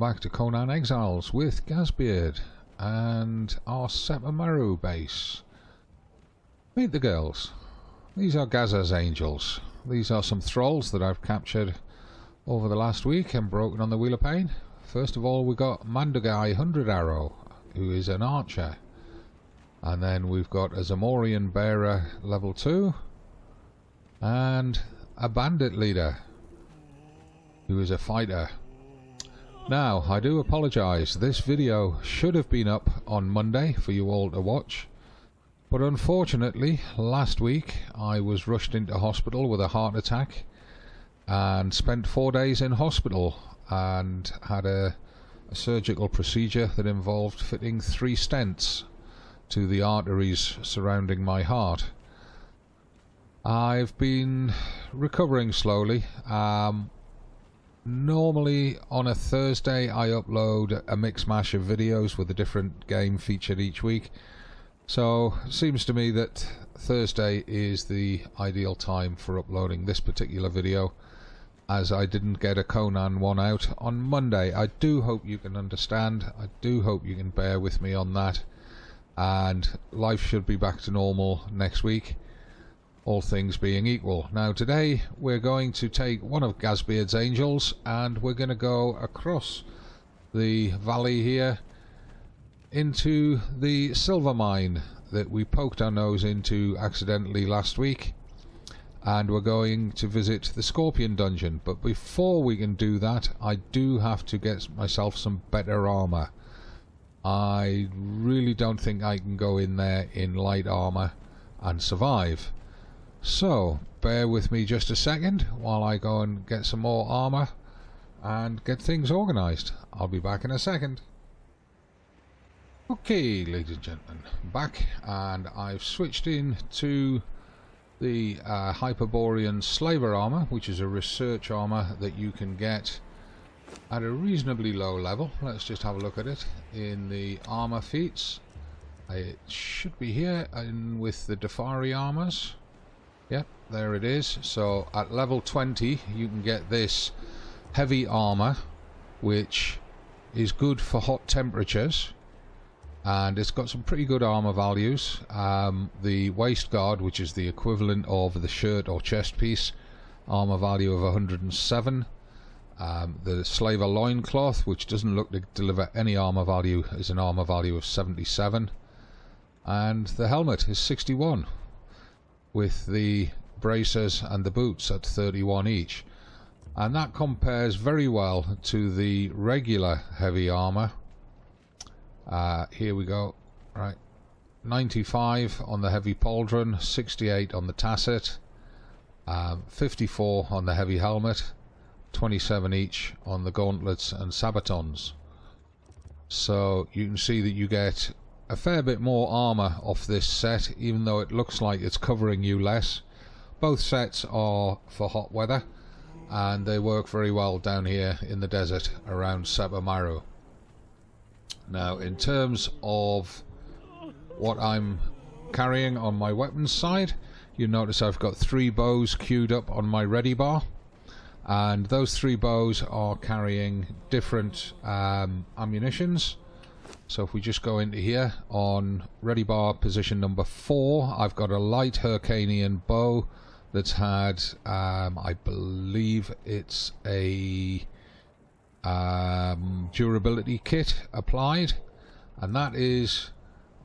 back to Conan Exiles with Gazbeard and our Sepermaru base. Meet the girls. These are Gaza's angels. These are some thralls that I've captured over the last week and broken on the Wheel of Pain. First of all, we got Mandagai 100 Arrow, who is an archer. And then we've got a Zamorian Bearer level 2 and a Bandit Leader, who is a fighter. Now, I do apologise, this video should have been up on Monday for you all to watch, but unfortunately last week I was rushed into hospital with a heart attack and spent 4 days in hospital and had a surgical procedure that involved fitting 3 stents to the arteries surrounding my heart. I've been recovering slowly. Normally on a Thursday I upload a mix mash of videos with a different game featured each week, so it seems to me that Thursday is the ideal time for uploading this particular video, as I didn't get a Conan one out on Monday. I do hope you can understand, I do hope you can bear with me on that, and life should be back to normal next week, all things being equal. Now today we're going to take one of Gazbeard's angels and we're going to go across the valley here into the silver mine that we poked our nose into accidentally last week, and we're going to visit the Scorpion dungeon. But before we can do that, I do have to get myself some better armor. I really don't think I can go in there in light armor and survive. So, bear with me just a second while I go and get some more armor and get things organised. I'll be back in a second. Okay, ladies and gentlemen, back, and I've switched in to the Hyperborean Slaver armor, which is a research armor that you can get at a reasonably low level. Let's just have a look at it in the armor feats. It should be here and with the Defari armors. Yep, there it is. So at level 20 you can get this heavy armor, which is good for hot temperatures, and it's got some pretty good armor values. The waist guard, which is the equivalent of the shirt or chest piece, armor value of 107. The Slaver loincloth, which doesn't look to deliver any armor value, is an armor value of 77, and the helmet is 61, with the bracers and the boots at 31 each, and that compares very well to the regular heavy armor. Here we go, right, 95 on the heavy pauldron, 68 on the tasset, 54 on the heavy helmet, 27 each on the gauntlets and sabatons. So you can see that you get a fair bit more armor off this set, even though it looks like it's covering you less. Both sets are for hot weather, and they work very well down here in the desert around Sepermaru. Now, in terms of what I'm carrying on my weapons side, you notice I've got 3 bows queued up on my ready bar, and those 3 bows are carrying different ammunitions. So if we just go into here on ready bar position number 4, I've got a light Hyrcanian bow that's had, I believe it's a durability kit applied, and that is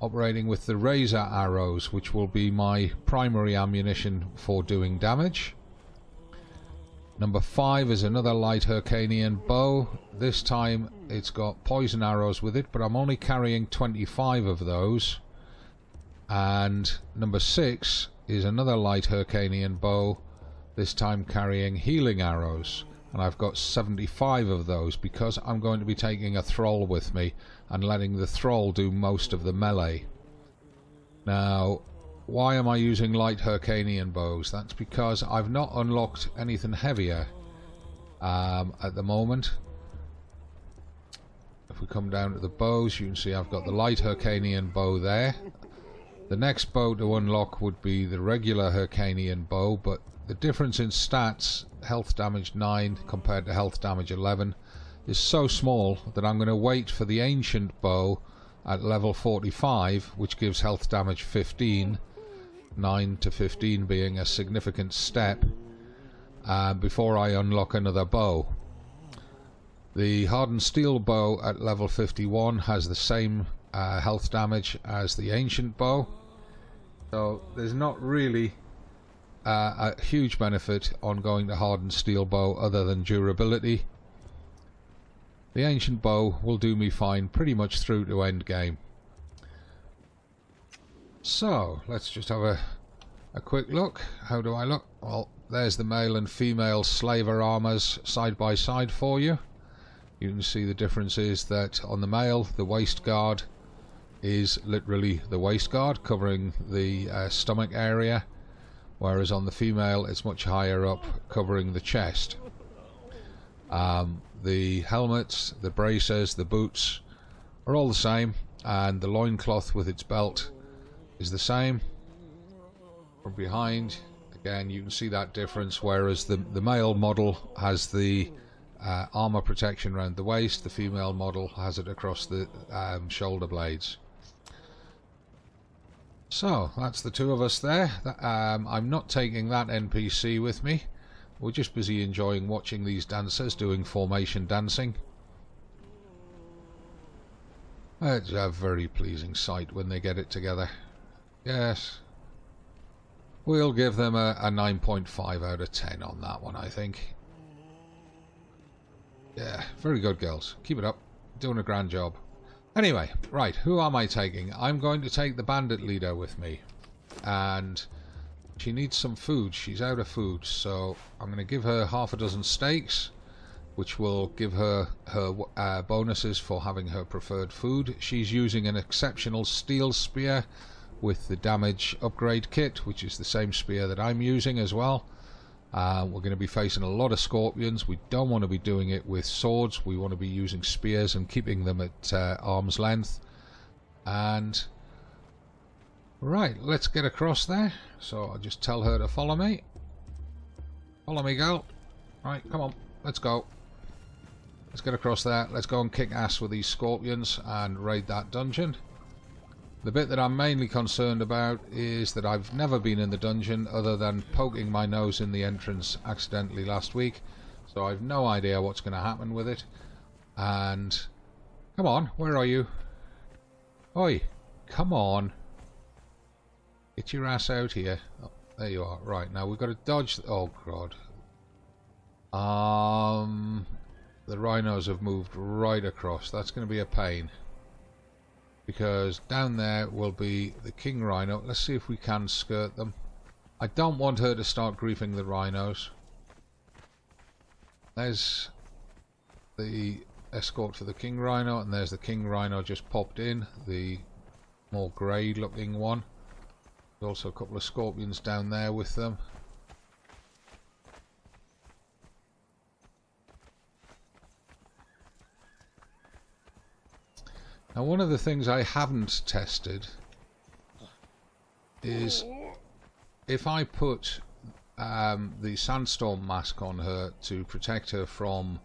operating with the razor arrows, which will be my primary ammunition for doing damage. Number 5 is another light Hyrcanian bow. This time it's got poison arrows with it, but I'm only carrying 25 of those. And number 6 is another light Hyrcanian bow, this time carrying healing arrows, and I've got 75 of those because I'm going to be taking a thrall with me and letting the thrall do most of the melee. Now, why am I using light Hyrcanian bows? That's because I've not unlocked anything heavier at the moment. If we come down to the bows, you can see I've got the light Hyrcanian bow there. The next bow to unlock would be the regular Hyrcanian bow, but the difference in stats, health damage 9 compared to health damage 11, is so small that I'm going to wait for the ancient bow at level 45, which gives health damage 15, 9 to 15 being a significant step, before I unlock another bow. The hardened steel bow at level 51 has the same health damage as the ancient bow, so there's not really a huge benefit on going to hardened steel bow other than durability. The ancient bow will do me fine pretty much through to end game. So let's just have a quick look. How do I look? Well, there's the male and female slaver armors side by side for you. You can see the difference is that on the male, the waist guard is literally the waist guard covering the stomach area, whereas on the female it's much higher up, covering the chest. The helmets, the bracers, the boots are all the same, and the loincloth with its belt is the same. From behind, again, you can see that difference, whereas the male model has the armor protection around the waist, the female model has it across the shoulder blades. So that's the two of us there. I'm not taking that NPC with me. We're just busy enjoying watching these dancers doing formation dancing. It's a very pleasing sight when they get it together. Yes. We'll give them a 9.5 out of 10 on that one, I think. Yeah, very good girls. Keep it up. Doing a grand job. Anyway, right, who am I taking? I'm going to take the Bandit Leader with me. And she needs some food. She's out of food, so I'm going to give her half a dozen steaks, which will give her bonuses for having her preferred food. She's using an exceptional steel spear with the damage upgrade kit, which is the same spear that I'm using as well. We're going to be facing a lot of scorpions. We don't want to be doing it with swords. We want to be using spears and keeping them at arm's length. And right, let's get across there. So I'll just tell her to follow me. Follow me, girl. Right, come on, let's go. Let's get across there. Let's go and kick ass with these scorpions and raid that dungeon. The bit that I'm mainly concerned about is that I've never been in the dungeon other than poking my nose in the entrance accidentally last week. So I've no idea what's going to happen with it. And come on, where are you? Oi, come on. Get your ass out here. Oh, there you are. Right, now we've got to dodge. Oh god. The rhinos have moved right across. That's going to be a pain. Because down there will be the king rhino. Let's see if we can skirt them. I don't want her to start griefing the rhinos. There's the escort for the king rhino, and there's the king rhino just popped in, the more grey looking one. There's also a couple of scorpions down there with them. Now, one of the things I haven't tested is if I put the sandstorm mask on her to protect her from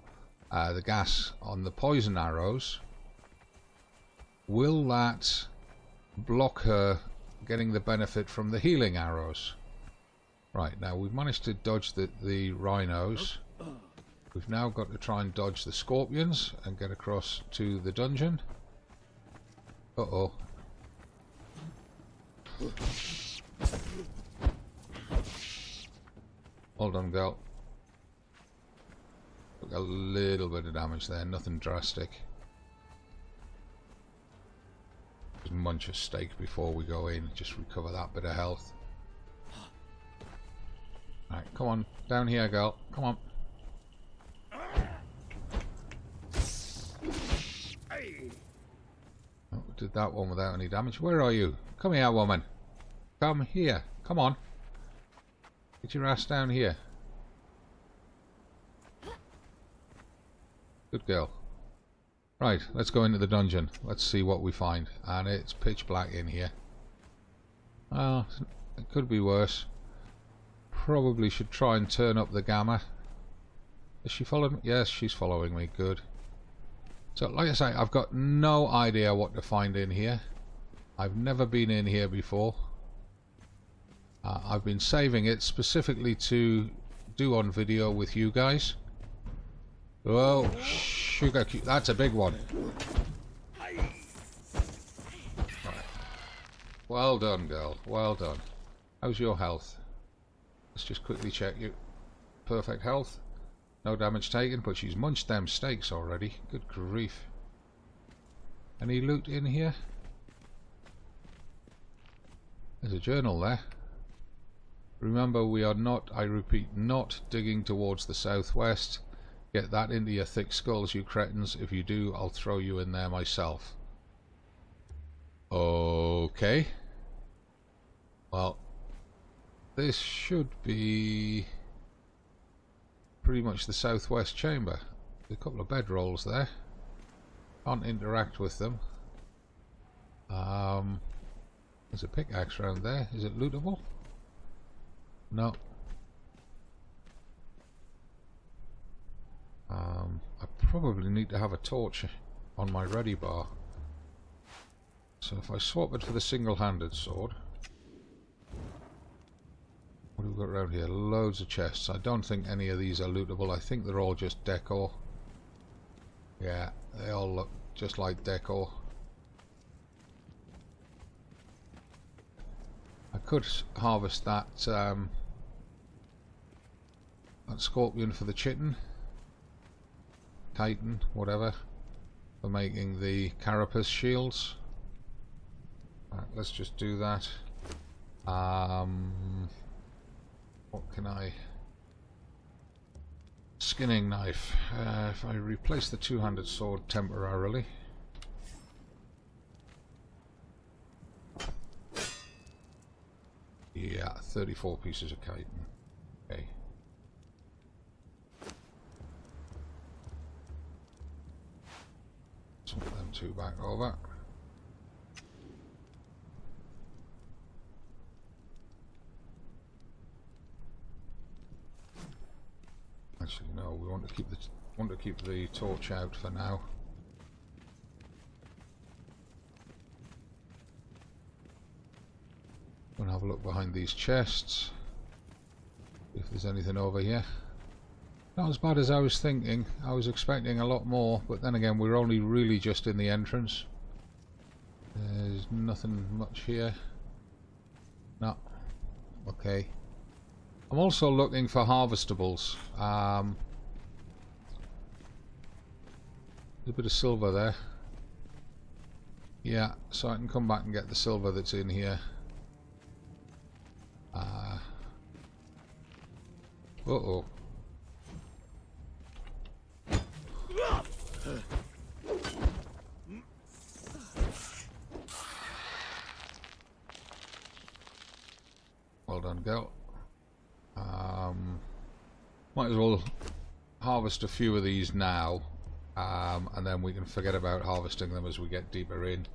the gas on the poison arrows, will that block her getting the benefit from the healing arrows? Right, now we've managed to dodge the rhinos. We've now got to try and dodge the scorpions and get across to the dungeon. Uh-oh. Hold on, girl. Took a little bit of damage there, nothing drastic. Just munch a steak before we go in, just recover that bit of health. Alright, come on, down here, girl. Come on. Oh, did that one without any damage. Where are you? Come here, woman. Come here. Come on. Get your ass down here. Good girl. Right, let's go into the dungeon. Let's see what we find. And it's pitch black in here. Oh, it could be worse. Probably should try and turn up the gamma. Is she following me? Yes, she's following me. Good. So like I say, I've got no idea what to find in here. I've never been in here before. I've been saving it specifically to do on video with you guys. Oh, sugar cube. That's a big one. Right. Well done, girl. Well done. How's your health? Let's just quickly check you. Perfect health. No damage taken, but she's munched them steaks already. Good grief. Any loot in here? There's a journal there. Remember, we are not, I repeat, not digging towards the southwest. Get that into your thick skulls, you cretins. If you do, I'll throw you in there myself. Okay. Well, this should be pretty much the southwest chamber. There's a couple of bedrolls there. Can't interact with them. There's a pickaxe around there. Is it lootable? No. I probably need to have a torch on my ready bar. So if I swap it for the single-handed sword. What have we got around here? Loads of chests. I don't think any of these are lootable. I think they're all just decor. Yeah, they all look just like decor. I could harvest that that scorpion for the chitin. Titan, whatever, for making the carapace shields. Right, let's just do that. What can I... Skinning knife. If I replace the two-handed sword temporarily. Yeah, 34 pieces of chitin. Okay. Swap them two back over. Actually, no. We want to keep the torch out for now. Gonna have a look behind these chests. If there's anything over here. Not as bad as I was thinking. I was expecting a lot more, but then again, we're only really just in the entrance. There's nothing much here. No. Okay. I'm also looking for harvestables. There's a bit of silver there. Yeah, so I can come back and get the silver that's in here. Uh-oh. Well done, girl. Might as well harvest a few of these now, and then we can forget about harvesting them as we get deeper in.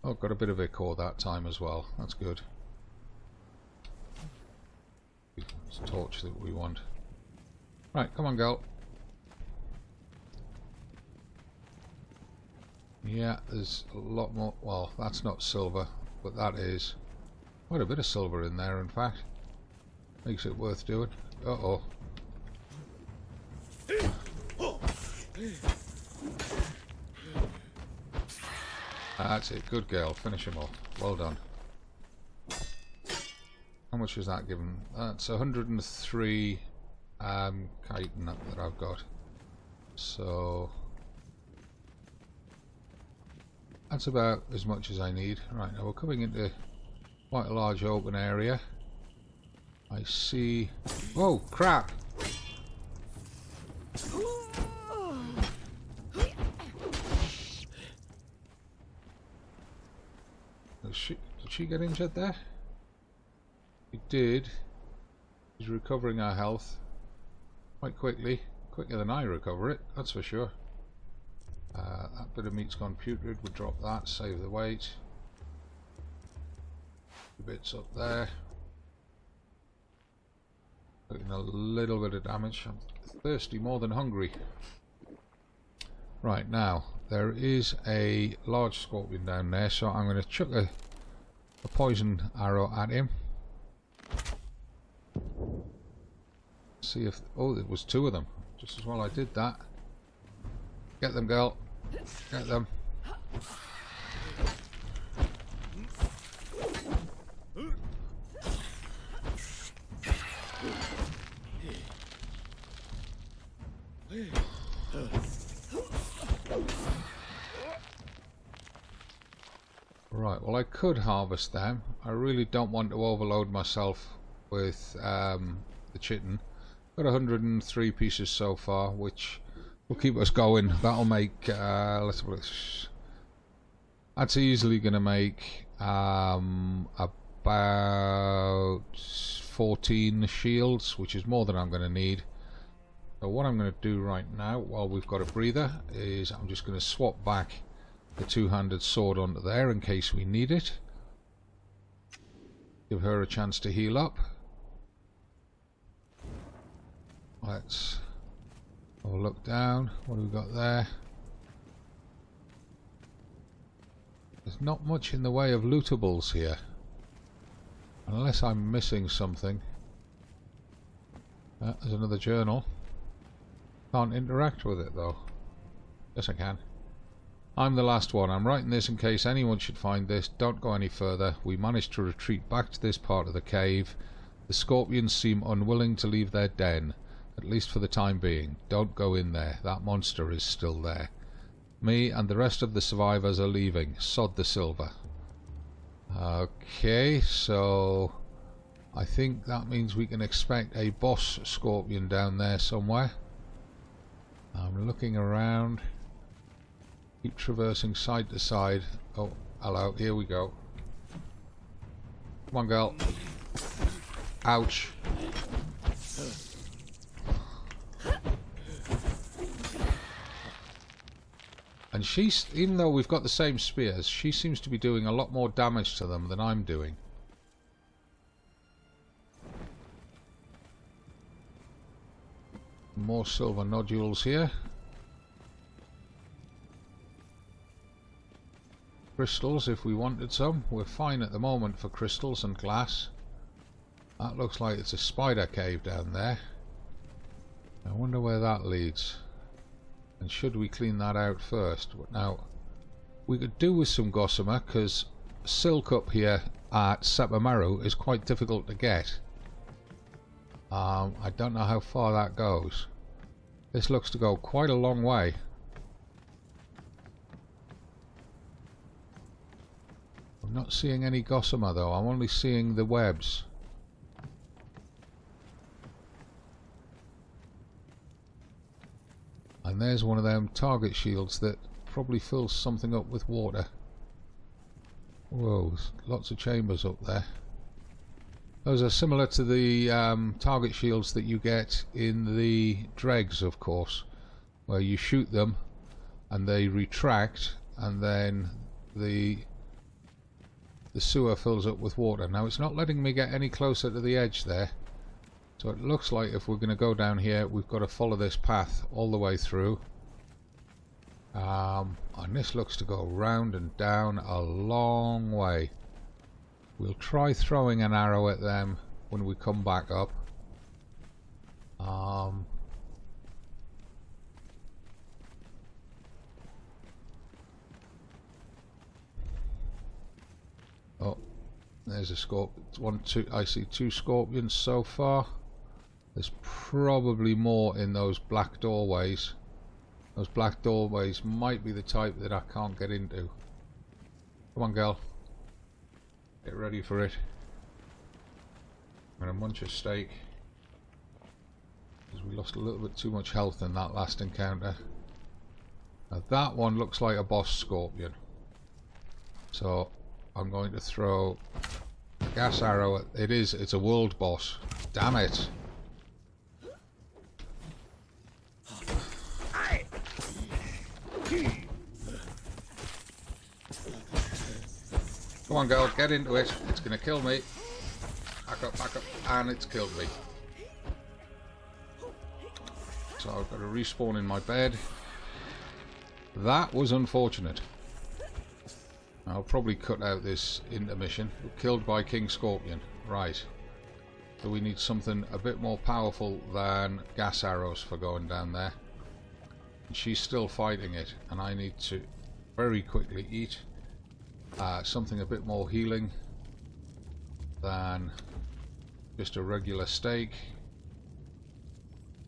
Oh, got a bit of ichor that time as well. That's good. It's a torch that we want. Right, come on, girl. Yeah, there's a lot more. Well, that's not silver, but that is quite a bit of silver in there, in fact. Makes it worth doing. Uh-oh. That's it. Good girl. Finish him off. Well done. How much was that given? That's 103 chitin that I've got. So that's about as much as I need. Right, now we're coming into quite a large open area. I see... Oh, crap! Did she get injured there? She did. She's recovering her health quite quickly. Quicker than I recover it, that's for sure. That bit of meat's gone putrid. We'll drop that, save the weight. The bits up there. Taking a little bit of damage. I'm thirsty more than hungry. Right, now there is a large scorpion down there, so I'm going to chuck a poison arrow at him. See if... oh, it was two of them. Just as well I did that. Get them, girl. Get them. Right, well I could harvest them. I really don't want to overload myself with the chitin. Got 103 pieces so far, which will keep us going. That'll make, let's have a look. That's easily going to make about 14 shields, which is more than I'm going to need. So what I'm going to do right now, while we've got a breather, is I'm just going to swap back the two-handed sword onto there in case we need it. Give her a chance to heal up. Let's have a look down. What do we got there? There's not much in the way of lootables here, unless I'm missing something. There's another journal. Can't interact with it though. Yes, I can. I'm the last one. I'm writing this in case anyone should find this. Don't go any further. We managed to retreat back to this part of the cave. The scorpions seem unwilling to leave their den, at least for the time being. Don't go in there. That monster is still there. Me and the rest of the survivors are leaving. Sod the silver. Okay, so I think that means we can expect a boss scorpion down there somewhere. I'm looking around. Keep traversing side to side. Oh, hello, here we go. Come on, girl. Ouch. And she's, even though we've got the same spears, she seems to be doing a lot more damage to them than I'm doing. More silver nodules here. Crystals if we wanted some. We're fine at the moment for crystals and glass. That looks like it's a spider cave down there. I wonder where that leads. And should we clean that out first? Now, we could do with some gossamer, because silk up here at Sepermaru is quite difficult to get. I don't know how far that goes. This looks to go quite a long way. I'm not seeing any gossamer though, I'm only seeing the webs. And there's one of them target shields that probably fills something up with water. Whoa, lots of chambers up there. Those are similar to the target shields that you get in the dregs, of course, where you shoot them and they retract and then the sewer fills up with water. Now it's not letting me get any closer to the edge there, so it looks like if we're going to go down here we've got to follow this path all the way through. And this looks to go round and down a long way. We'll try throwing an arrow at them when we come back up. Oh, there's a scorpion. One, two. I see two scorpions so far. There's probably more in those black doorways. Those black doorways might be the type that I can't get into. Come on, girl. Get ready for it. I'm gonna munch a steak, because we lost a little bit too much health in that last encounter. Now that one looks like a boss scorpion. So I'm going to throw a gas arrow at it. It's a world boss. Damn it. Come on, girl, get into it. It's going to kill me. Back up, and it's killed me. So I've got to respawn in my bed. That was unfortunate. I'll probably cut out this intermission. We're killed by King Scorpion. Right. So we need something a bit more powerful than gas arrows for going down there. And she's still fighting it, and I need to very quickly eat something a bit more healing than just a regular steak.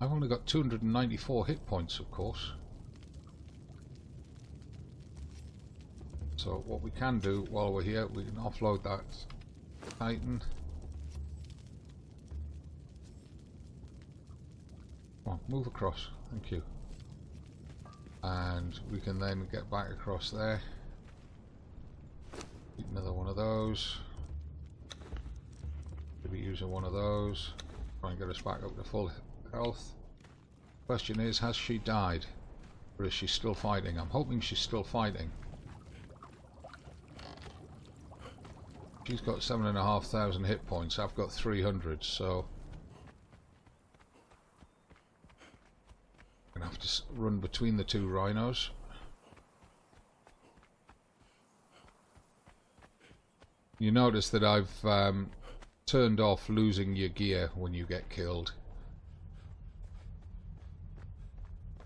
I've only got 294 hit points, of course. So what we can do while we're here, we can offload that Titan. Come on, move across. Thank you. And we can then get back across there. Eat another one of those. Maybe use one of those. Try and get us back up to full health. Question is, has she died? Or is she still fighting? I'm hoping she's still fighting. She's got 7,500 hit points. I've got 300, so I'm gonna have to run between the two rhinos. You notice that I've turned off losing your gear when you get killed.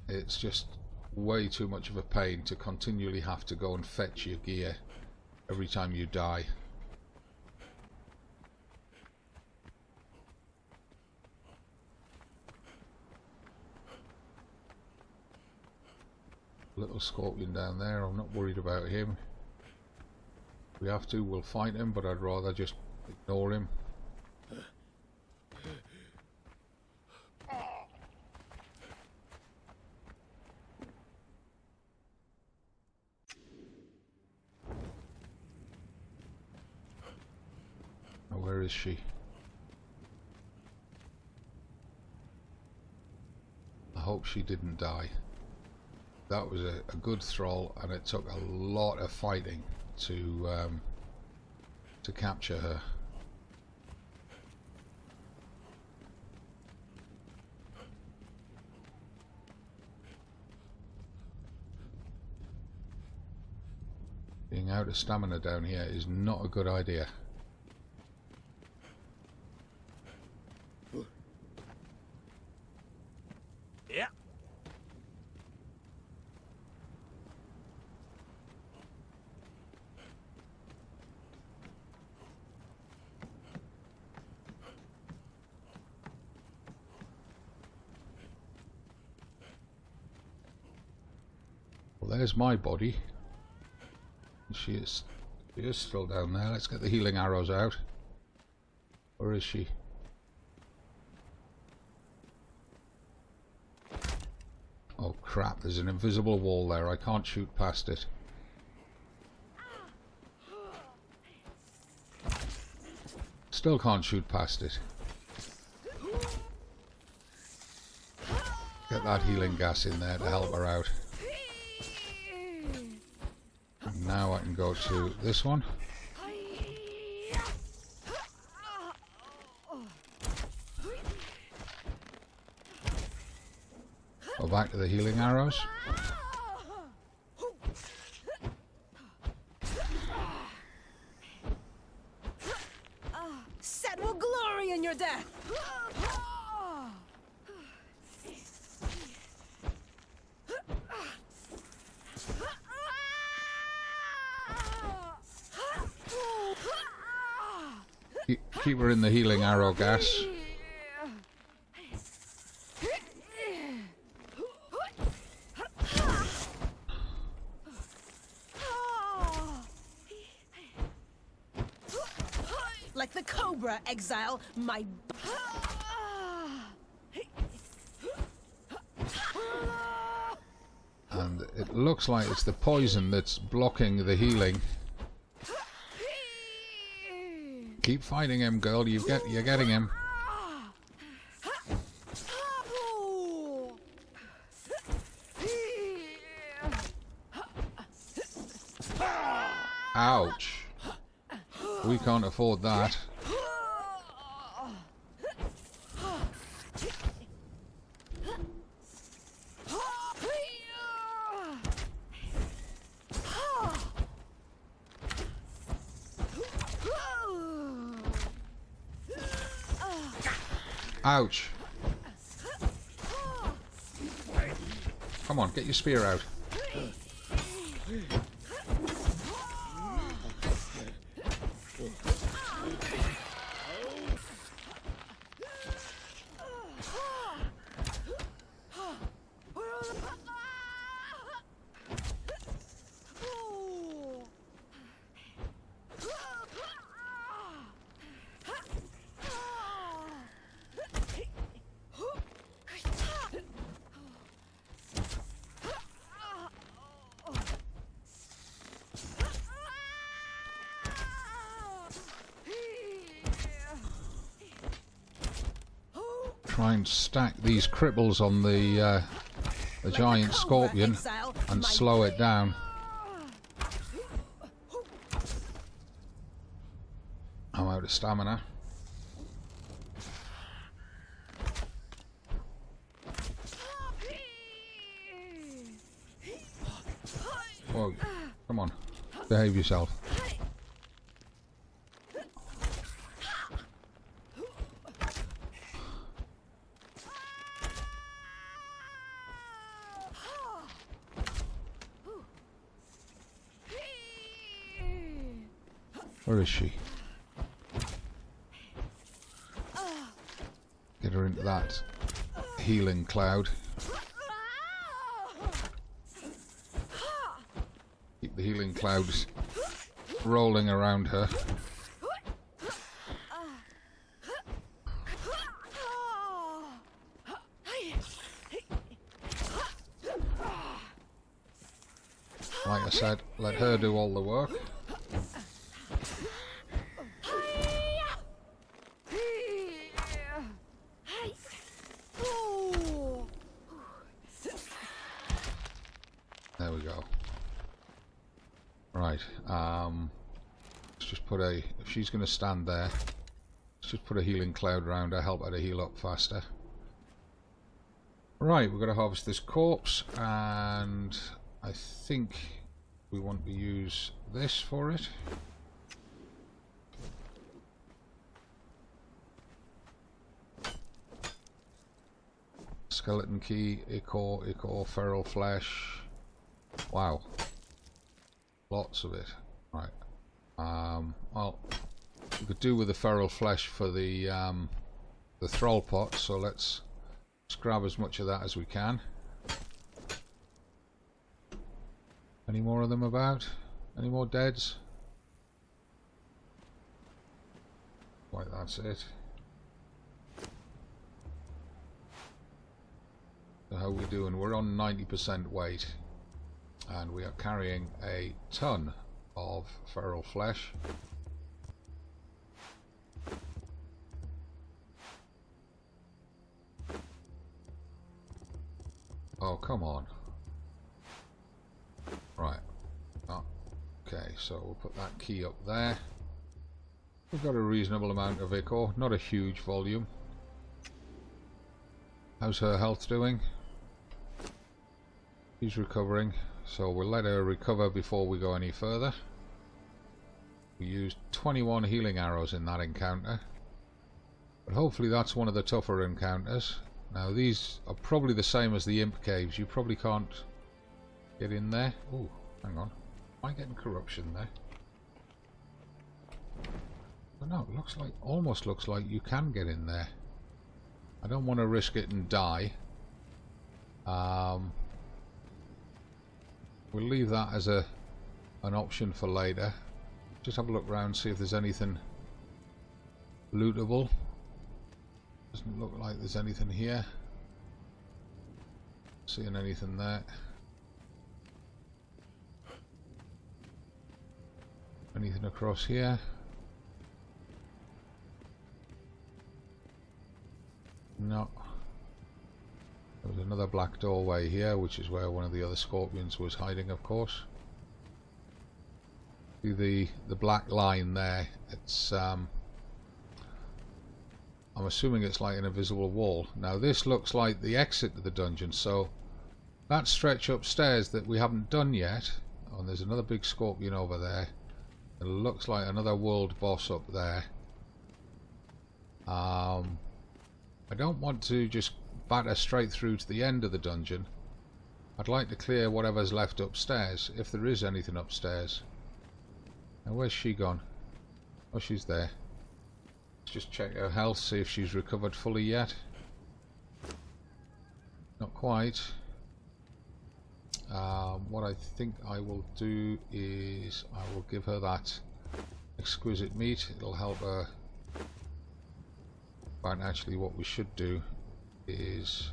It's just way too much of a pain to continually have to go and fetch your gear every time you die. Little scorpion down there, I'm not worried about him. If we have to, we'll fight him, but I'd rather just ignore him. Now, where is she? I hope she didn't die. That was a good thrall, and it took a lot of fighting to capture her. Being out of stamina down here is not a good idea. Yeah. Well, there's my body. She is still down there. Let's get the healing arrows out. Where is she? Oh crap, there's an invisible wall there. I can't shoot past it. Still can't shoot past it. Get that healing gas in there to help her out. And now I can go to this one. Go back to the healing arrows. Set will glory in your death. Keep her in the healing arrow gas. Like the cobra, exile my. And it looks like it's the poison that's blocking the healing. Keep fighting him, girl. You're getting him. Ouch. We can't afford that. Ouch. Come on, get your spear out. Try and stack these cripples on the giant scorpion and slow it down. I'm out of stamina. Whoa, come on, behave yourself. Where is she? Get her into that healing cloud. Keep the healing clouds rolling around her. Like I said, let her do all the work. There we go. Right, let's just put a, if she's going to stand there, let's just put a healing cloud around her, help her to heal up faster. Right, we've got to harvest this corpse, and I think we want to use this for it. Skeleton key, ichor, feral flesh. Wow, lots of it. Right. Well, we could do with the feral flesh for the thrall pot, so let's grab as much of that as we can. Any more of them about? Any more deads? Right, that's it. So how are we doing? We're on 90% weight, and we are carrying a ton of feral flesh. Oh, come on. Right. Oh, okay, so we'll put that key up there. We've got a reasonable amount of ichor, not a huge volume. How's her health doing? She's recovering, so we'll let her recover before we go any further. We used 21 healing arrows in that encounter, but hopefully that's one of the tougher encounters. Now these are probably the same as the imp caves. You probably can't get in there. Oh, hang on. Am I getting corruption there? But no, it looks like, almost looks like you can get in there. I don't want to risk it and die. We'll leave that as an option for later. Just have a look around, see if there's anything lootable. Doesn't look like there's anything here. Seeing anything there. Anything across here? No. There's another black doorway here, which is where one of the other scorpions was hiding, of course. See the black line there? It's I'm assuming it's like an invisible wall. Now this looks like the exit to the dungeon, so that stretch upstairs that we haven't done yet, oh, and there's another big scorpion over there. It looks like another world boss up there. I don't want to just batter straight through to the end of the dungeon. I'd like to clear whatever's left upstairs, if there is anything upstairs. Now where's she gone? Oh, she's there. Let's just check her health, see if she's recovered fully yet. Not quite. What I think I will do is I will give her that exquisite meat. It'll help her. But actually what we should do is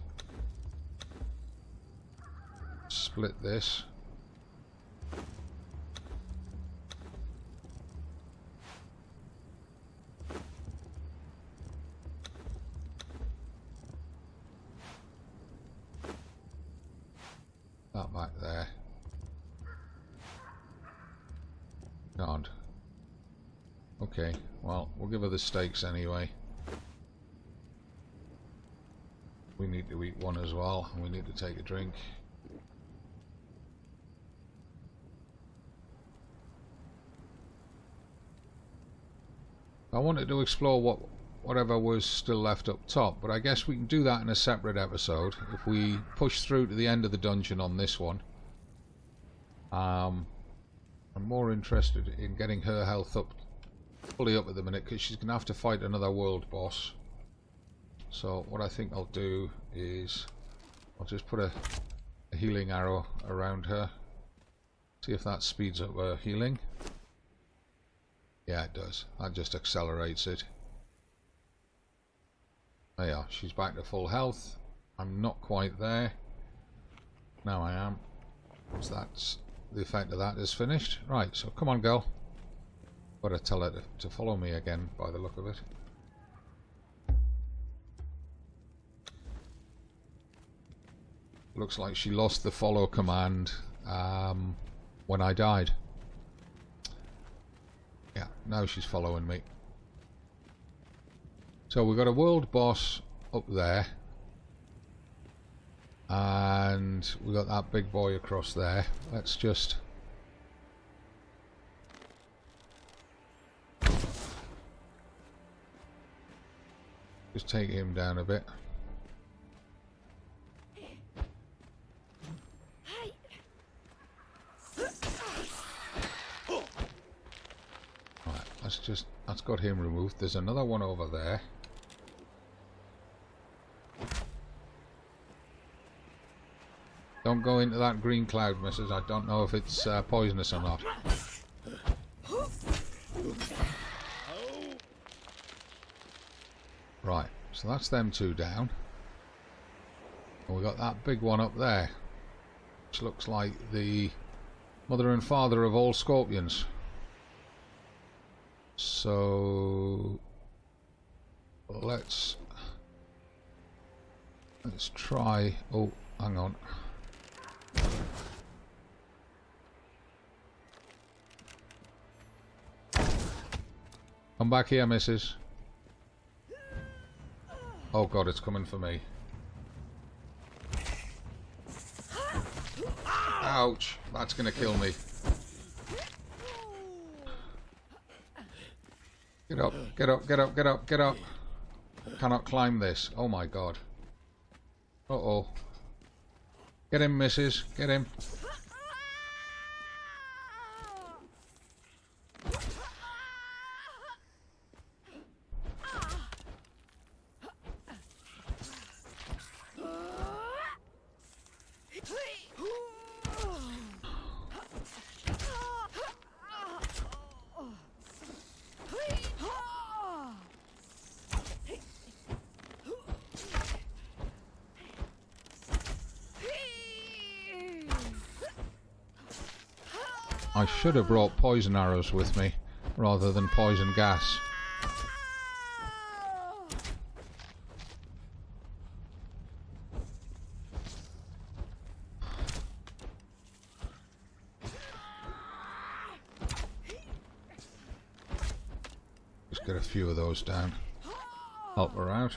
split this. That back there. God. Okay, well, we'll give her the steaks anyway. We need to eat one as well, and we need to take a drink. I wanted to explore whatever was still left up top, but I guess we can do that in a separate episode if we push through to the end of the dungeon on this one. I'm more interested in getting her health up fully up at the minute, because she's going to have to fight another world boss. So what I think I'll do is I'll just put a healing arrow around her, see if that speeds up her healing. Yeah, it does. That just accelerates it. There you are. She's back to full health. I'm not quite there. Now I am. So that's the effect of that is finished. Right, so come on, girl. Gotta tell her to follow me again by the look of it. Looks like she lost the follow command when I died. Yeah, now she's following me. So we've got a world boss up there. And we've got that big boy across there. Let's just... take him down a bit. That's got him removed. There's another one over there. Don't go into that green cloud, missus. I don't know if it's poisonous or not. Right, so that's them two down. And we got that big one up there, which looks like the mother and father of all scorpions. So let's try. Oh, hang on. Come back here, missus. Oh god, it's coming for me. Ouch, that's gonna kill me. Get up, get up, get up, get up, get up. Cannot climb this. Oh my god. Uh-oh. Get him, missus. Get him. I should have brought poison arrows with me rather than poison gas. Just get a few of those down. Help her out.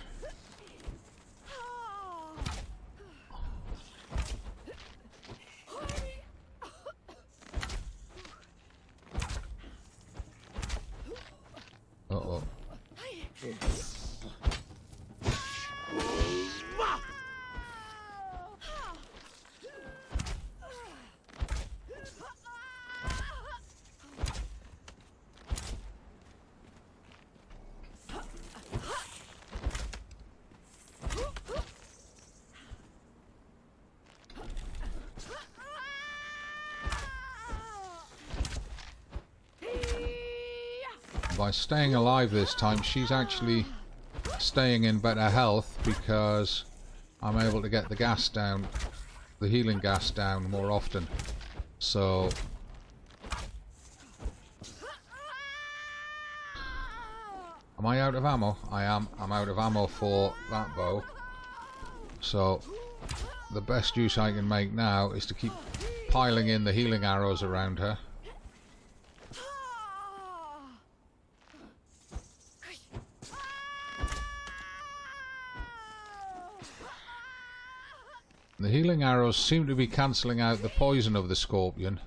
By staying alive this time, she's actually staying in better health because I'm able to get the gas down, the healing gas down more often. So am I out of ammo? I am. I'm out of ammo for that bow. So the best use I can make now is to keep piling in the healing arrows around her. The healing arrows seem to be cancelling out the poison of the scorpion,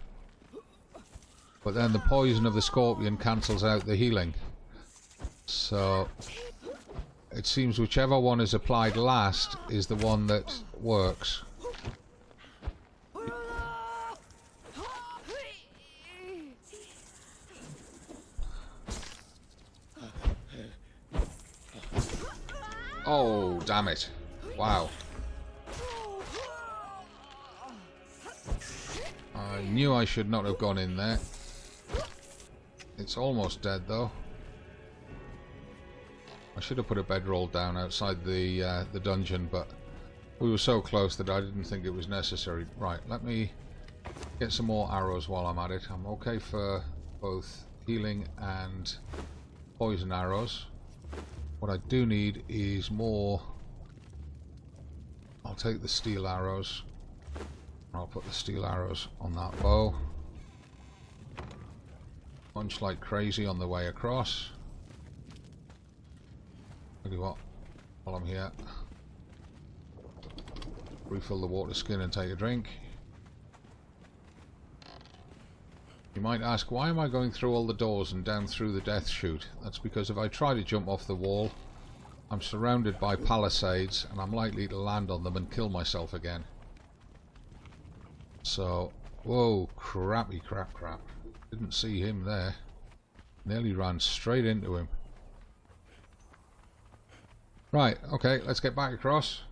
but then the poison of the scorpion cancels out the healing. So it seems whichever one is applied last is the one that works. Oh, damn it. Wow. I knew I should not have gone in there. It's almost dead though. I should have put a bedroll down outside the dungeon, but we were so close that I didn't think it was necessary. Right, let me get some more arrows while I'm at it. I'm okay for both healing and poison arrows. What I do need is more. I'll take the steel arrows. I'll put the steel arrows on that bow. Punch like crazy on the way across. Tell you what, while I'm here, refill the water skin and take a drink. You might ask, why am I going through all the doors and down through the death chute? That's because if I try to jump off the wall, I'm surrounded by palisades and I'm likely to land on them and kill myself again. So, whoa, crappy crap. Didn't see him there. Nearly ran straight into him. Right, okay, let's get back across.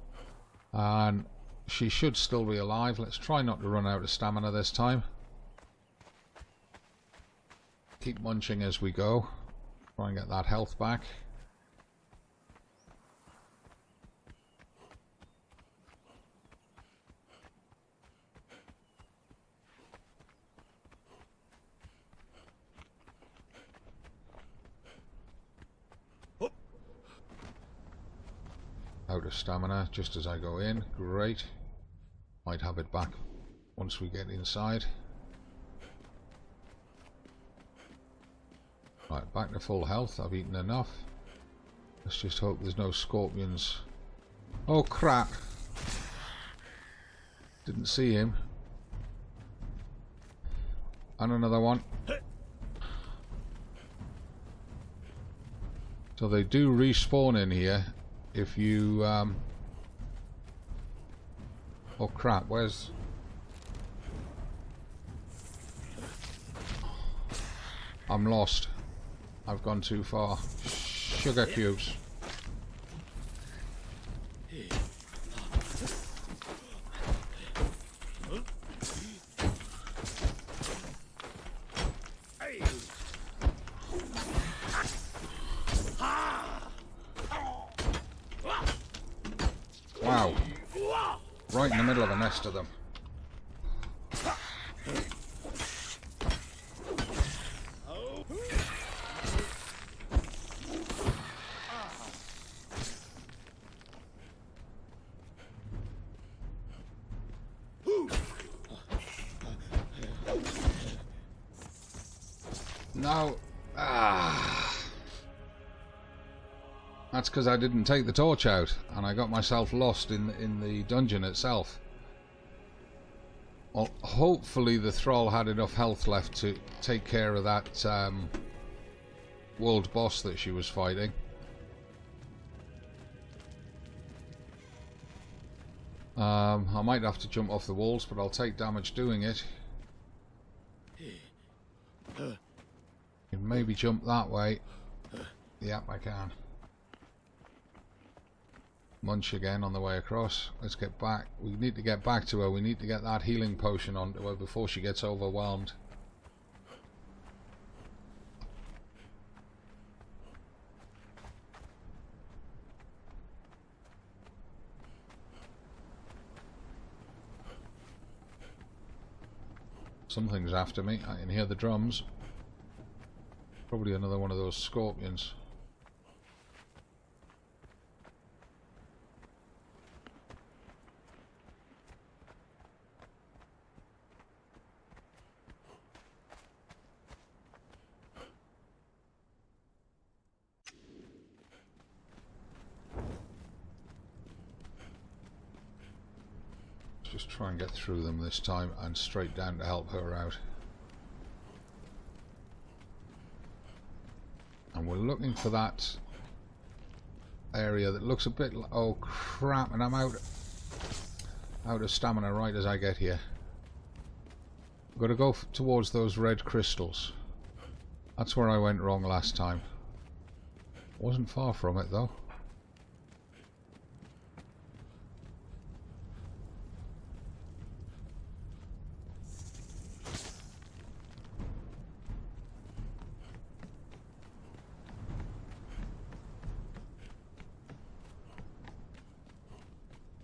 And she should still be alive. Let's try not to run out of stamina this time. Keep munching as we go. Try and get that health back. Out of stamina just as I go in. Great. Might have it back once we get inside. Right, back to full health. I've eaten enough. Let's just hope there's no scorpions. Oh crap! Didn't see him. And another one. So they do respawn in here if you oh crap, where's... I'm lost. I've gone too far. Sugar cubes. Wow. Right in the middle of a nest of them. No. That's because I didn't take the torch out and I got myself lost in the dungeon itself. Well, hopefully the thrall had enough health left to take care of that world boss that she was fighting. I might have to jump off the walls, but I'll take damage doing it. Can maybe jump that way. Yep, I can. Munch again on the way across. Let's get back. We need to get back to her. We need to get that healing potion onto her before she gets overwhelmed. Something's after me. I can hear the drums. Probably another one of those scorpions. Just try and get through them this time and straight down to help her out. And we're looking for that area that looks a bit like, oh crap, and I'm out of stamina right as I get here. I've got to go towards those red crystals. That's where I went wrong last time. Wasn't far from it though.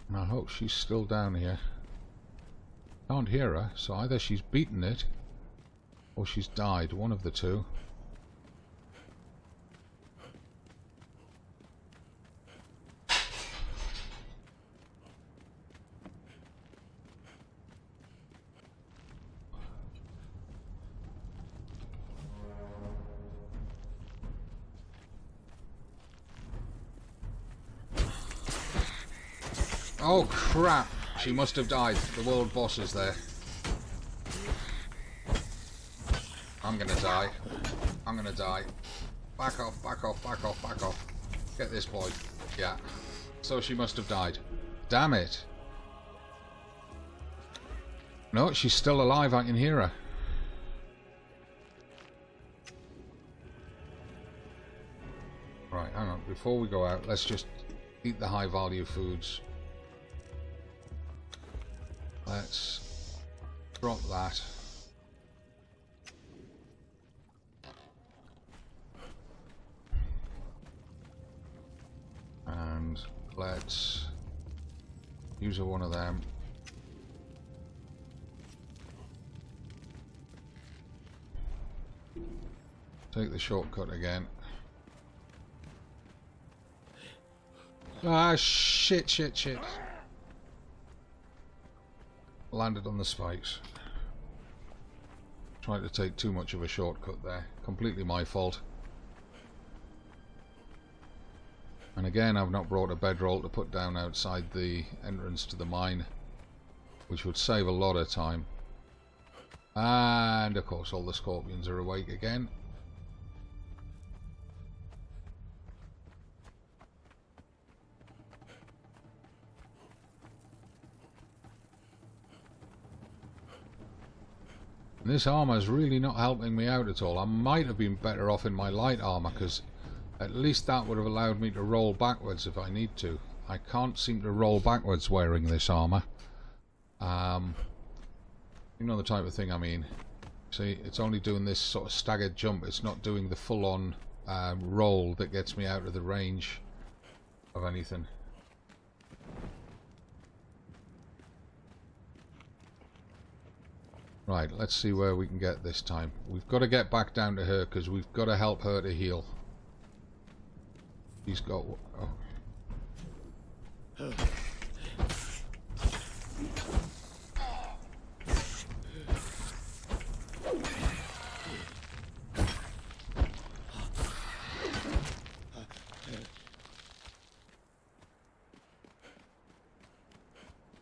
And I hope she's still down here. Can't hear her, so either she's beaten it or she's died, one of the two. Oh crap! She must have died. The world boss is there. I'm gonna die. I'm gonna die. Back off, back off, back off, back off. Get this boy. Yeah. So she must have died. Damn it. No, she's still alive. I can hear her. Right, hang on. Before we go out, let's just eat the high value foods. Let's drop that. And let's use one of them. Take the shortcut again. Ah, shit, shit, shit. Landed on the spikes. Tried to take too much of a shortcut there. Completely my fault. And again, I've not brought a bedroll to put down outside the entrance to the mine, which would save a lot of time. And of course all the scorpions are awake again. This armor is really not helping me out at all. I might have been better off in my light armor, because at least that would have allowed me to roll backwards if I need to. I can't seem to roll backwards wearing this armor. You know the type of thing I mean. See, it's only doing this sort of staggered jump. It's not doing the full-on roll that gets me out of the range of anything. Right, let's see where we can get this time. We've got to get back down to her because we've got to help her to heal. He's got... oh.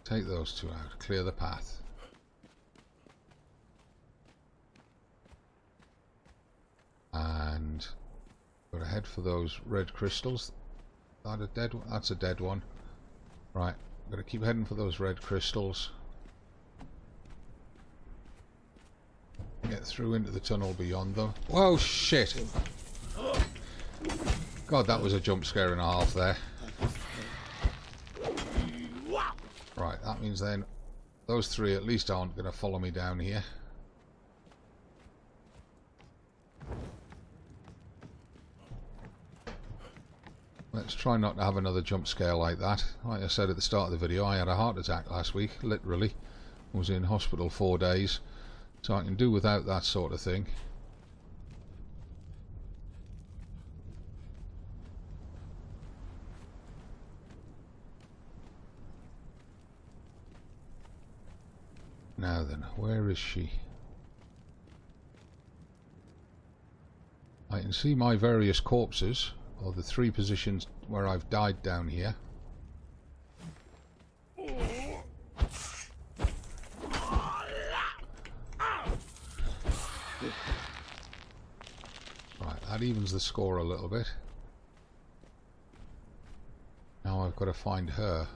Take those two out, clear the path. And got to head for those red crystals. That a dead one? That's a dead one. Right, got to keep heading for those red crystals. Get through into the tunnel beyond them. Whoa, shit! God, that was a jump scare and a half there. Right, that means then those three at least aren't going to follow me down here. Let's try not to have another jump scare like that. Like I said at the start of the video, I had a heart attack last week, literally. I was in hospital 4 days. So I can do without that sort of thing. Now then, where is she? I can see my various corpses, or the 3 positions where I've died down here. Right, that evens the score a little bit. Now I've got to find her.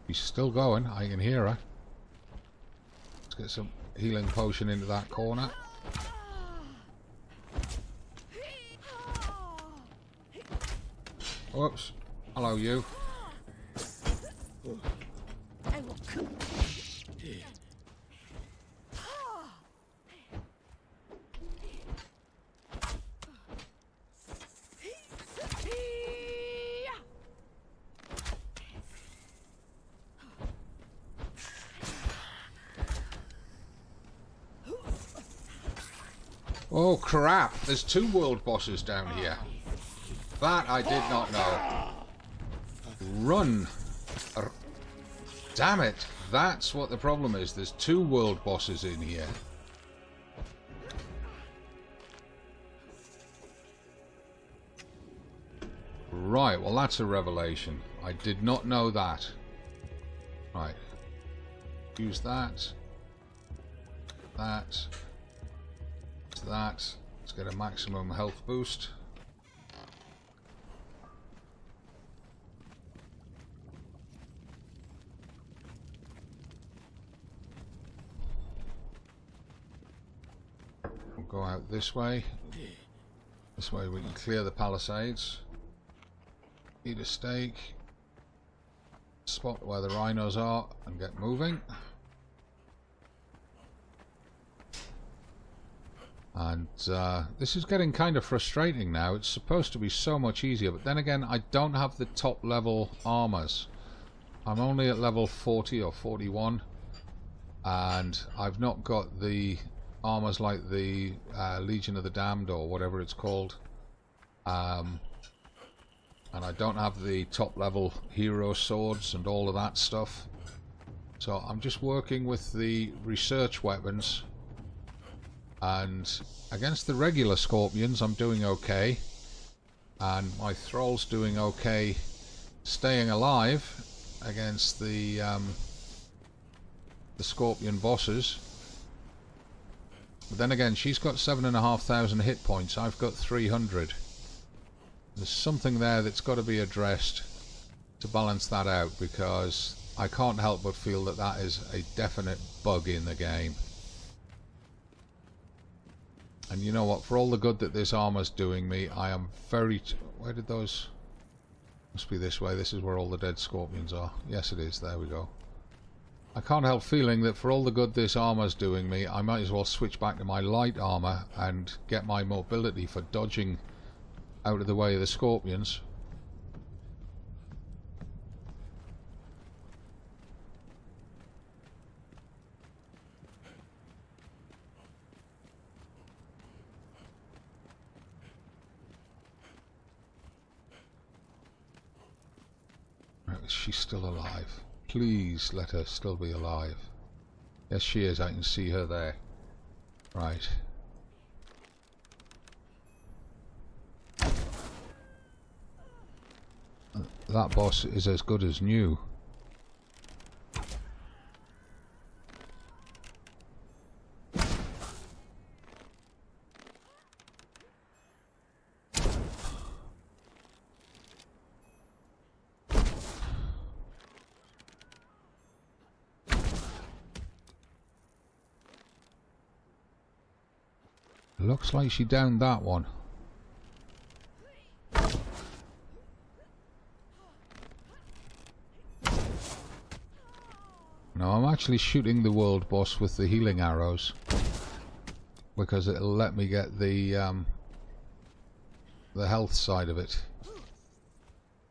She's still going, I can hear her. Let's get some healing potion into that corner. Whoops. Hello, you. I will cook. Oh crap, there's 2 world bosses down here. That I did not know. Run! Damn it! That's what the problem is. There's 2 world bosses in here. Right, well that's a revelation. I did not know that. Right. Use that. That. That. Let's get a maximum health boost. We'll go out this way. This way we can clear the palisades. Eat a steak. Spot where the rhinos are and get moving. And this is getting kind of frustrating now. It's supposed to be so much easier, but then again I don't have the top level armors. I'm only at level 40 or 41, and I've not got the armors like the Legion of the Damned or whatever it's called, and I don't have the top level hero swords and all of that stuff. So I'm just working with the research weapons. And against the regular scorpions I'm doing okay, and my thrall's doing okay staying alive against the scorpion bosses. But then again, she's got 7,500 hit points, I've got 300. There's something there that's got to be addressed to balance that out, because I can't help but feel that that is a definite bug in the game. And you know what, for all the good that this armor's doing me, I am very... Where did those... Must be this way, this is where all the dead scorpions are. Yes it is, there we go. I can't help feeling that for all the good this armor's doing me, I might as well switch back to my light armor and get my mobility for dodging out of the way of the scorpions. She's still alive. Please let her still be alive. Yes, she is. I can see her there. Right. That boss is as good as new. Looks like she downed that one. Now I'm actually shooting the world boss with the healing arrows, because it'll let me get the health side of it.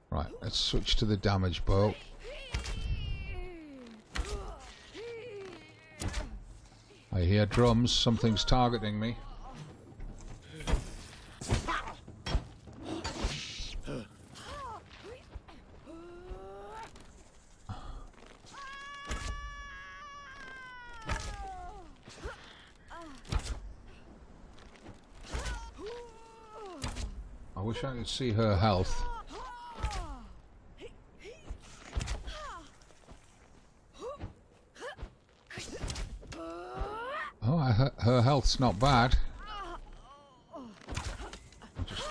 Right, let's switch to the damage bow. I hear drums. Something's targeting me. I wish I could see her health. Oh, her health's not bad. Just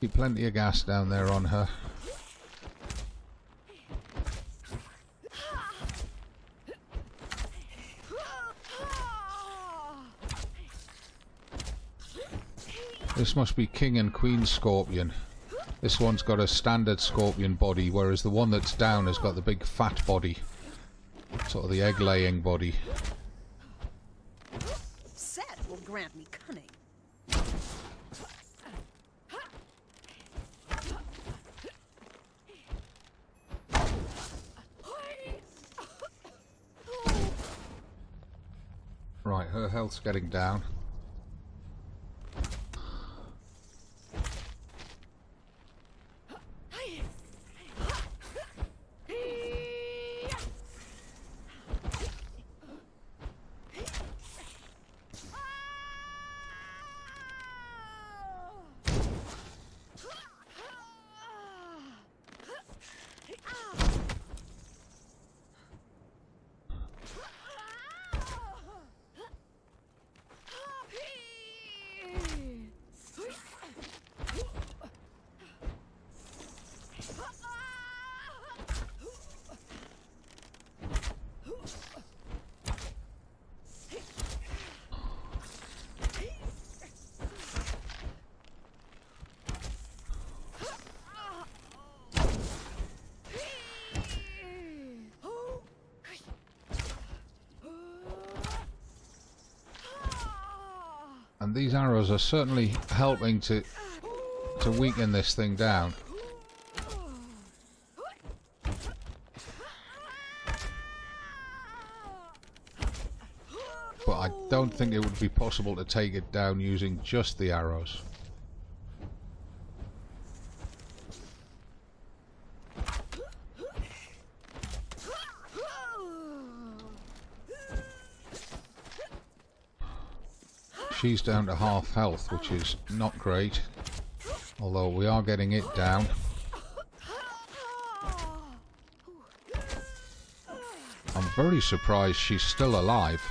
keep plenty of gas down there on her. This must be King and Queen Scorpion. This one's got a standard Scorpion body, whereas the one that's down has got the big fat body. Sort of the egg-laying body. Set will grant me cunning. Right, her health's getting down. And these arrows are certainly helping to weaken this thing down. But I don't think it would be possible to take it down using just the arrows. She's down to half health, which is not great, although we are getting it down. I'm very surprised she's still alive,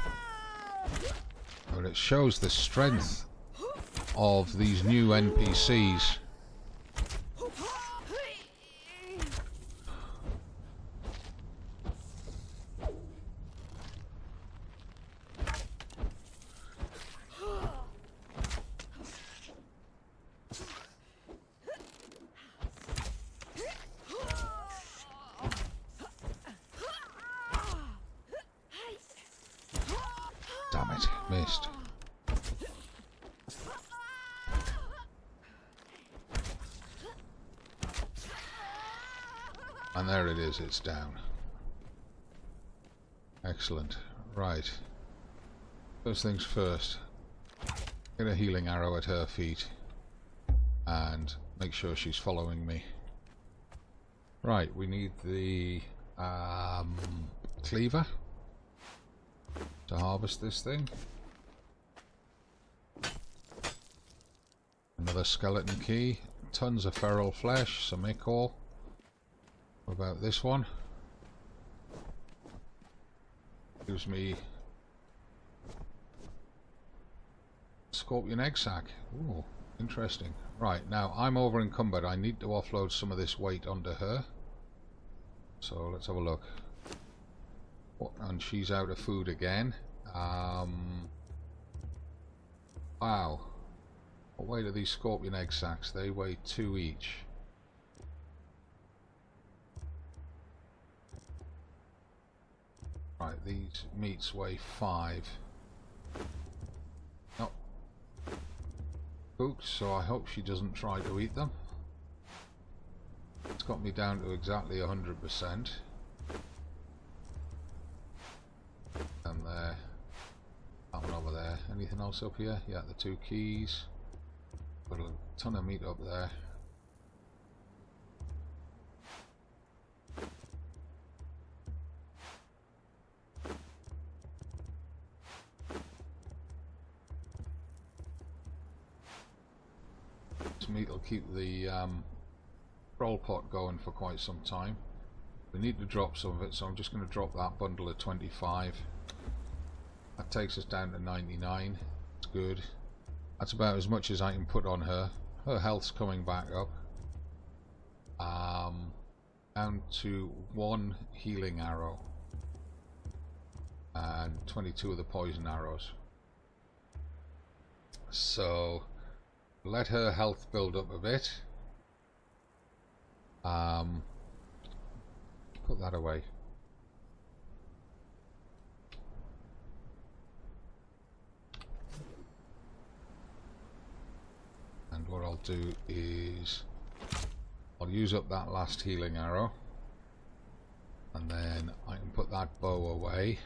but it shows the strength of these new NPCs. Damn it, missed. And there it is, it's down. Excellent. Right. First things first. Get a healing arrow at her feet. And make sure she's following me. Right, we need the cleaver to harvest this thing. Another skeleton key. Tons of feral flesh, some ichor. What about this one? Gives me scorpion egg sac. Ooh, interesting. Right, now I'm over encumbered. I need to offload some of this weight onto her. So let's have a look. Oh, and she's out of food again. Wow. What weight are these scorpion egg sacs? They weigh 2 each. Right, these meats weigh 5. Nope. Cooked, so I hope she doesn't try to eat them. It's got me down to exactly 100%. And there. Anything else up here? Yeah, the 2 keys. Got a ton of meat up there. This meat will keep the roll pot going for quite some time. We need to drop some of it, so I'm just going to drop that bundle of 25. That takes us down to 99. It's good. That's about as much as I can put on her. Her health's coming back up. Down to 1 healing arrow. And 22 of the poison arrows. So, let her health build up a bit. Put that away. And what I'll do is I'll use up that last healing arrow, and then I can put that bow away.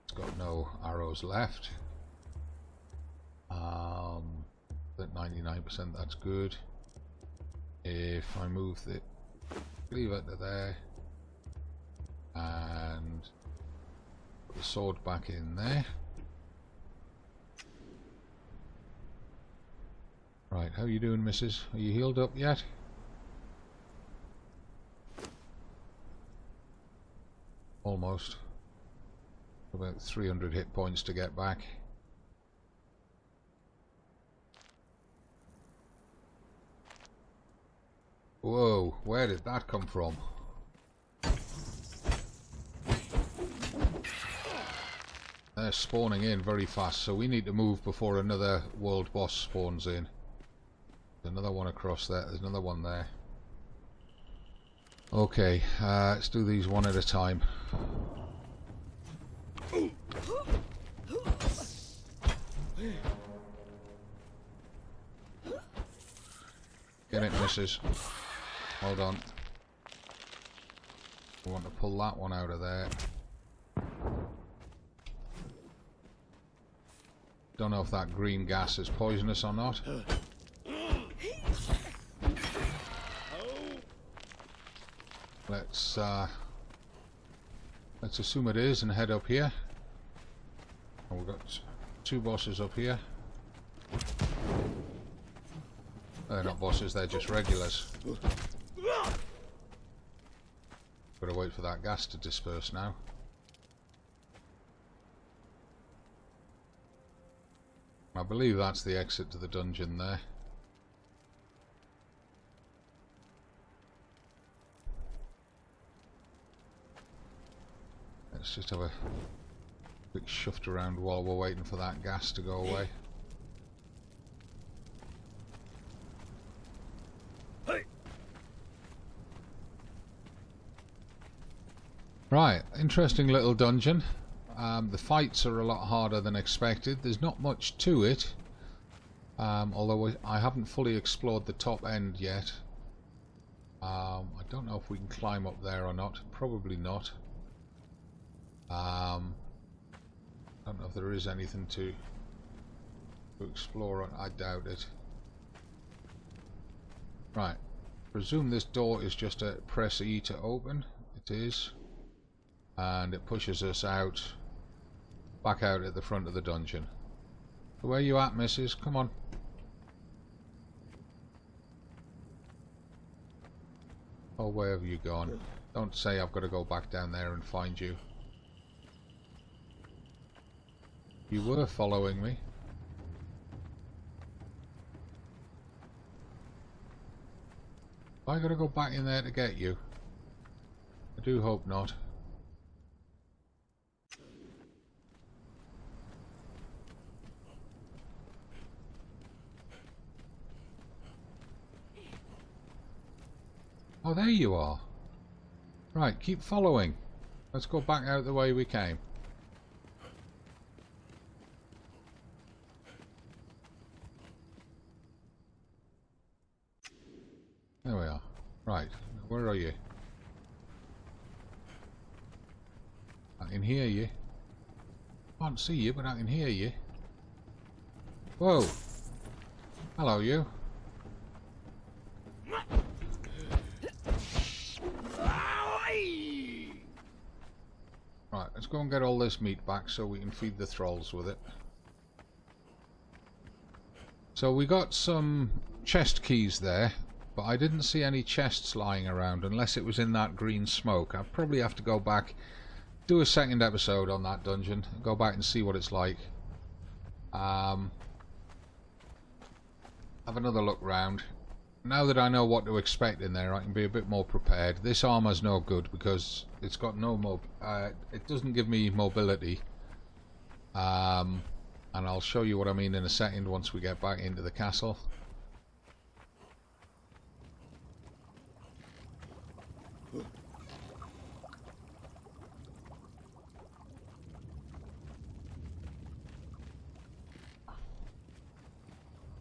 It's got no arrows left. At 99%, that's good. If I move the cleaver to there and put the sword back in there. Right, how are you doing, missus? Are you healed up yet? Almost. About 300 hit points to get back. Whoa, where did that come from? They're spawning in very fast, so we need to move before another world boss spawns in. There's another one across there, there's another one there. Okay, let's do these one at a time. Get it, missus. Hold on. We want to pull that one out of there. Don't know if that green gas is poisonous or not. Let's assume it is and head up here. And we've got 2 bosses up here. They're not bosses, they're just regulars. Gotta wait for that gas to disperse now. I believe that's the exit to the dungeon there. Let's just have a quick shift around while we're waiting for that gas to go away. Right, interesting little dungeon. The fights are a lot harder than expected. There's not much to it, although I haven't fully explored the top end yet. I don't know if we can climb up there or not. Probably not. I don't know if there is anything to explore. I doubt it. Right, presume this door is just a press E to open. It is. And it pushes us out, back out at the front of the dungeon. So where you at, missus? Come on. Oh, where have you gone? Don't say I've got to go back down there and find you. You were following me. Have I got to go back in there to get you? I do hope not. Oh, there you are. Right, keep following. Let's go back out the way we came. There we are. Right, where are you? I can hear you. Can't see you, but I can hear you. Whoa. Hello, you. Right, let's go and get all this meat back so we can feed the thralls with it. So we got some chest keys there, but I didn't see any chests lying around unless it was in that green smoke. I'll probably have to go back, do a second episode on that dungeon, go back and see what it's like. Have another look round. Now that I know what to expect in there, I can be a bit more prepared. This armor's no good because it's got no it doesn't give me mobility. And I'll show you what I mean in a second once we get back into the castle.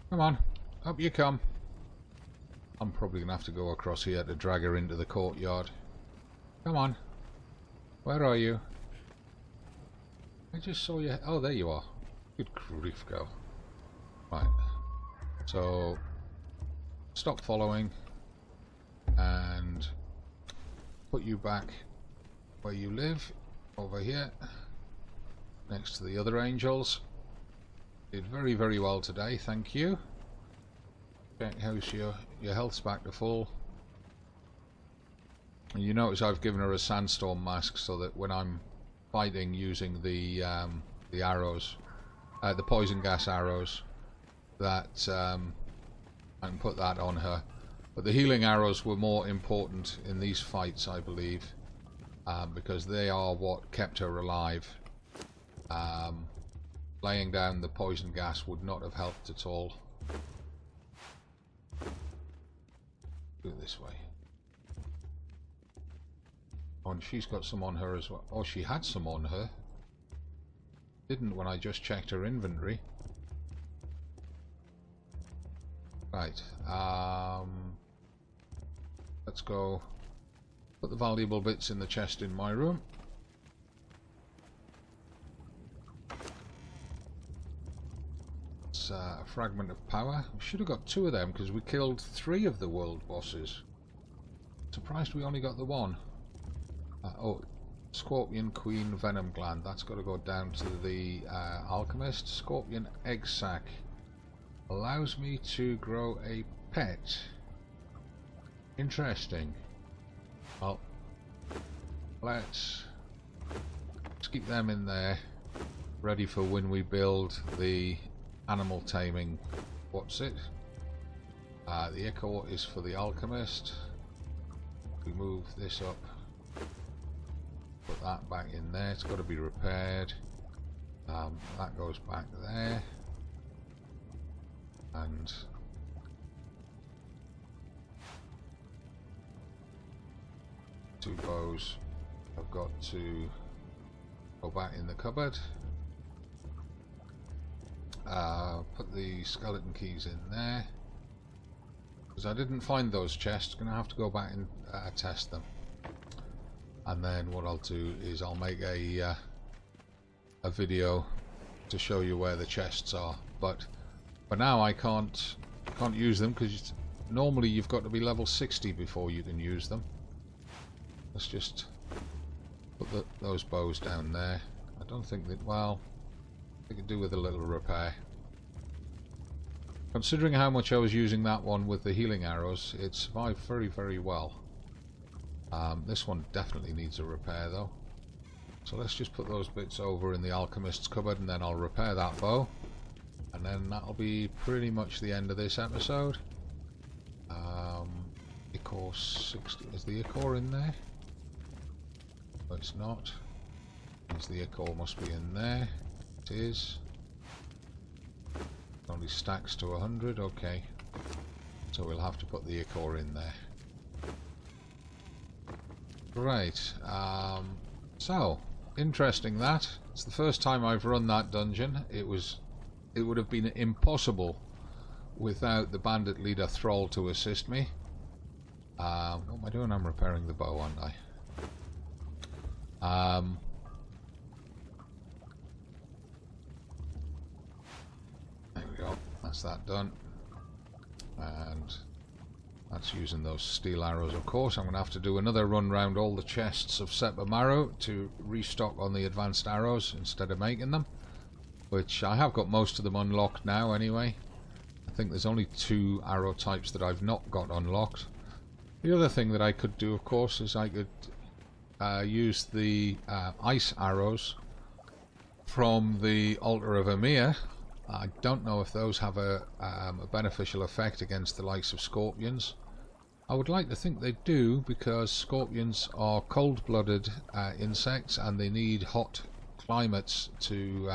Come on, up you come. I'm probably going to have to go across here to drag her into the courtyard. Come on. Where are you? I just saw you. Oh, there you are. Good grief, girl. Right. So, stop following. And put you back where you live. Over here. Next to the other angels. Did very, very well today. Thank you. Check how's your health's back to full. And you notice I've given her a sandstorm mask so that when I'm fighting using the arrows, the poison gas arrows, that I can put that on her. But the healing arrows were more important in these fights, I believe, because they are what kept her alive. Laying down the poison gas would not have helped at all. Do it this way. Oh, and she's got some on her as well. Oh, she had some on her. Didn't when I just checked her inventory. Right. Let's go put the valuable bits in the chest in my room. A fragment of power. We should have got 2 of them because we killed 3 of the world bosses. Surprised we only got the 1. Oh, Scorpion Queen Venom Gland. That's got to go down to the Alchemist. Scorpion Egg Sac allows me to grow a pet. Interesting. Well, let's keep them in there, ready for when we build the animal taming. What's it? The ichor is for the alchemist. We move this up, put that back in there. It's got to be repaired. That goes back there, and two bows I've got to go back in the cupboard. Put the skeleton keys in there because I didn't find those chests. Gonna have to go back and test them, and then what I'll do is I'll make a video to show you where the chests are. But for now I can't use them because normally you've got to be level 60 before you can use them. Let's just put those bows down there. I don't think that, well, they could do with a little repair. Considering how much I was using that one with the healing arrows, it survived very, very well. This one definitely needs a repair though. So let's just put those bits over in the alchemist's cupboard, and then I'll repair that bow. And then that'll be pretty much the end of this episode. Ichor 60, is the ichor in there? No, it's not. Means the ichor must be in there. It is. It only stacks to 100, okay. So we'll have to put the ichor in there. Right, so, interesting that. It's the first time I've run that dungeon. It would have been impossible without the Bandit Leader thrall to assist me. What am I doing? I'm repairing the bow, aren't I? That's that done. And that's using those steel arrows, of course. I'm going to have to do another run round all the chests of Sepermaru to restock on the advanced arrows instead of making them, which I have got most of them unlocked now anyway. I think there's only 2 arrow types that I've not got unlocked. The other thing that I could do, of course, is I could use the ice arrows from the Altar of Emir. I don't know if those have a beneficial effect against the likes of scorpions. I would like to think they do, because scorpions are cold-blooded insects and they need hot climates to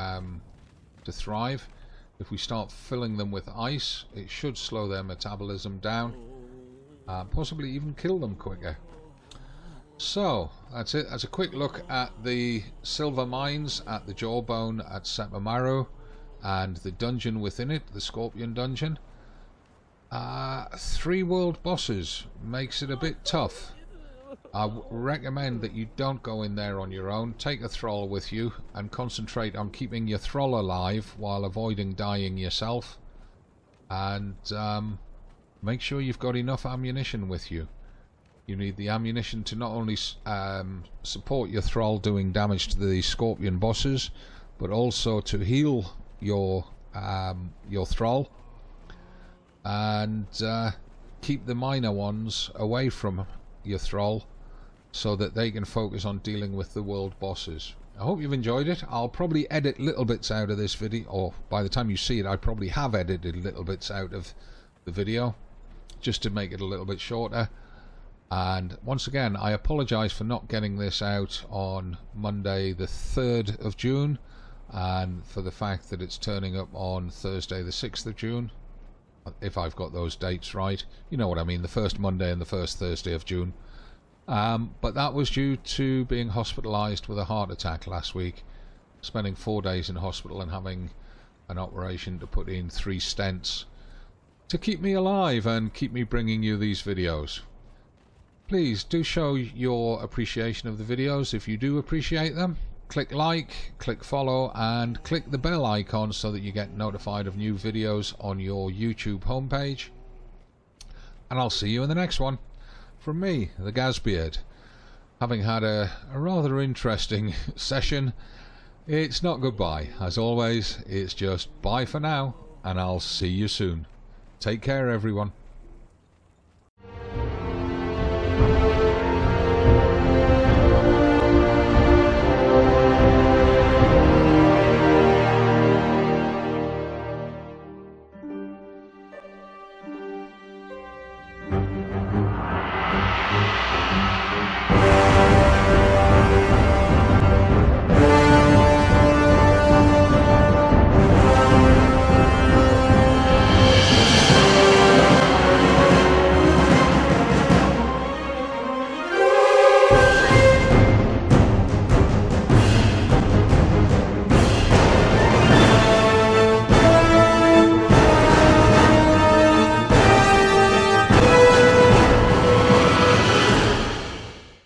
thrive. If we start filling them with ice, it should slow their metabolism down, possibly even kill them quicker. So that's it. That's a quick look at the silver mines at the Jawbone at Sepermaru and the dungeon within it, the Scorpion dungeon. 3 world bosses makes it a bit tough. I recommend that you don't go in there on your own. Take a thrall with you and concentrate on keeping your thrall alive while avoiding dying yourself. And make sure you've got enough ammunition with you. You need the ammunition to not only support your thrall doing damage to the scorpion bosses, but also to heal your thrall, and keep the minor ones away from your thrall so that they can focus on dealing with the world bosses. I hope you've enjoyed it. I'll probably edit little bits out of this video, or by the time you see it I probably have edited little bits out of the video just to make it a little bit shorter. And once again, I apologise for not getting this out on Monday the 3rd of June, and for the fact that it's turning up on Thursday the 6th of June, if I've got those dates right. You know what I mean, the first Monday and the first Thursday of June. But that was due to being hospitalised with a heart attack last week, spending 4 days in hospital and having an operation to put in 3 stents to keep me alive and keep me bringing you these videos. Please do show your appreciation of the videos if you do appreciate them. Click like, click follow, and click the bell icon so that you get notified of new videos on your YouTube homepage. And I'll see you in the next one. From me, the Gazbeard. Having had a rather interesting session, it's not goodbye. As always, it's just bye for now, and I'll see you soon. Take care, everyone.